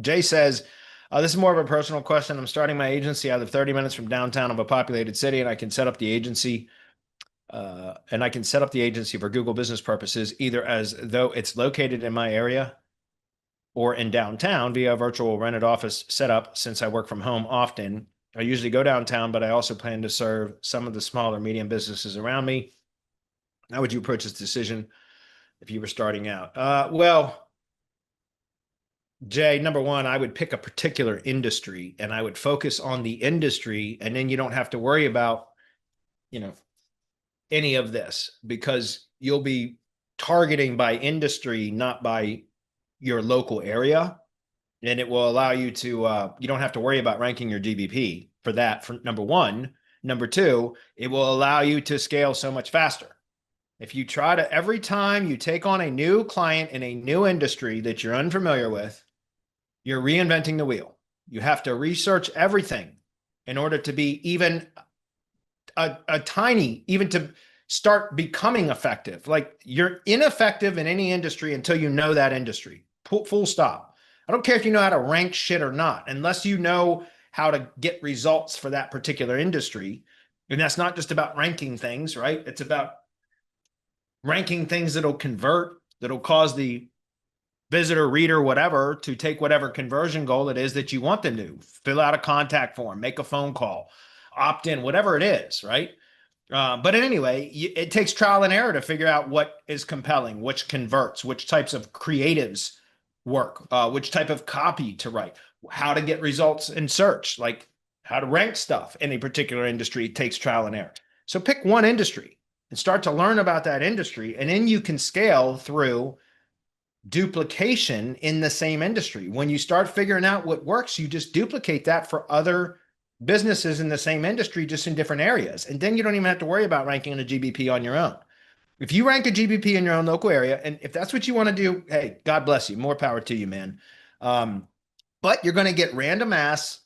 Jay says, this is more of a personal question. I'm starting my agency. I live 30 minutes from downtown of a populated city, and I can set up the agency. For Google business purposes, either as though it's located in my area or in downtown via a virtual rented office setup. Since I work from home often, I usually go downtown, but I also plan to serve some of the smaller medium businesses around me. How would you approach this decision if you were starting out? Well, Jay, number one, I would pick a particular industry and I would focus on the industry, and then you don't have to worry about, you know, any of this because you'll be targeting by industry, not by your local area. And it will allow you to, you don't have to worry about ranking your GBP for that, for number one. Number two, it will allow you to scale so much faster. If you try to, every time you take on a new client in a new industry that you're unfamiliar with, you're reinventing the wheel. You have to research everything in order to be even even to start becoming effective. Like, you're ineffective in any industry until you know that industry. Full stop. I don't care if you know how to rank shit or not, unless you know how to get results for that particular industry. And that's not just about ranking things, right? It's about ranking things that'll convert, that'll cause the visitor, reader, whatever, to take whatever conversion goal it is that you want them to. Fill out a contact form, make a phone call, opt in, whatever it is, right? But anyway, it takes trial and error to figure out what is compelling, which converts, which types of creatives work, which type of copy to write, how to get results in search, like how to rank stuff in a particular industry. It takes trial and error. So pick one industry and start to learn about that industry, and then you can scale through duplication in the same industry. When you start figuring out what works, you just duplicate that for other businesses in the same industry, just in different areas. And then you don't even have to worry about ranking a GBP on your own. If you rank a GBP in your own local area, and if that's what you want to do, hey, God bless you. More power to you, man. But you're going to get random ass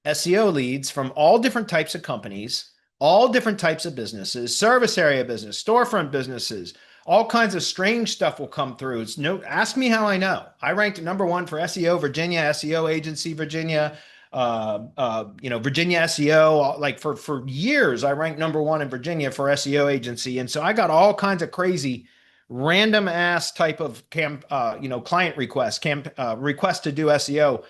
SEO leads from all different types of companies, all different types of businesses, service area business, storefront businesses. All kinds of strange stuff will come through. Ask me how I know. I ranked number one for SEO Virginia, SEO agency Virginia, Virginia SEO. Like for years, I ranked number one in Virginia for SEO agency, and so I got all kinds of crazy, random ass type of client requests, requests to do SEO.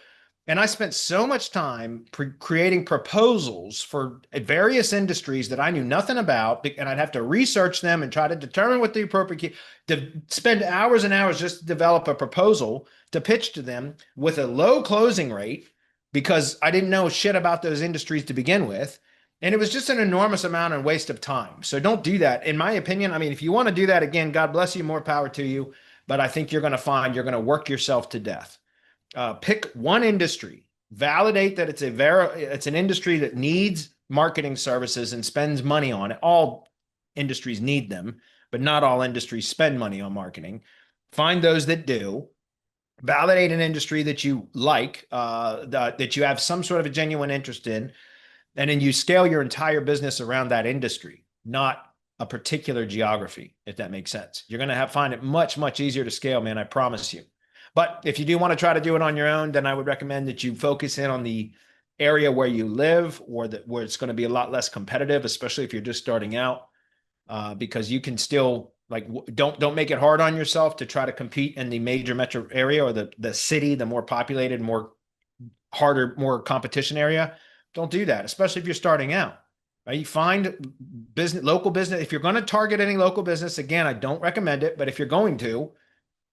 And I spent so much time creating proposals for various industries that I knew nothing about, and I'd have to research them and try to determine what the appropriate, to spend hours and hours just to develop a proposal to pitch to them with a low closing rate because I didn't know shit about those industries to begin with. And it was just an enormous amount and waste of time. So don't do that. In my opinion, I mean, if you want to do that, again, God bless you, more power to you. But I think you're going to find you're going to work yourself to death. Pick one industry, validate that it's an industry that needs marketing services and spends money on it. All industries need them, but not all industries spend money on marketing. Find those that do. Validate an industry that you like, that you have some sort of a genuine interest in, and then you scale your entire business around that industry, not a particular geography, if that makes sense. You're going to find it much, much easier to scale, man, I promise you. But if you do want to try to do it on your own, then I would recommend that you focus in on the area where you live, or where it's going to be a lot less competitive, especially if you're just starting out, because you can still, like, don't make it hard on yourself to try to compete in the major metro area or the city, the more populated, more competition area. Don't do that, especially if you're starting out. Right? You find local business. If you're going to target any local business, again, I don't recommend it, but if you're going to,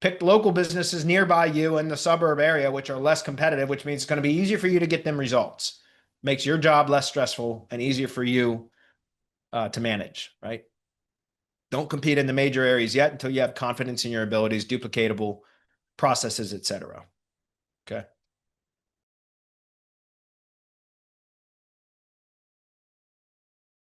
pick local businesses nearby you in the suburb area, which are less competitive, which means it's going to be easier for you to get them results. Makes your job less stressful and easier for you to manage, right? Don't compete in the major areas yet until you have confidence in your abilities, duplicatable processes, etc. Okay.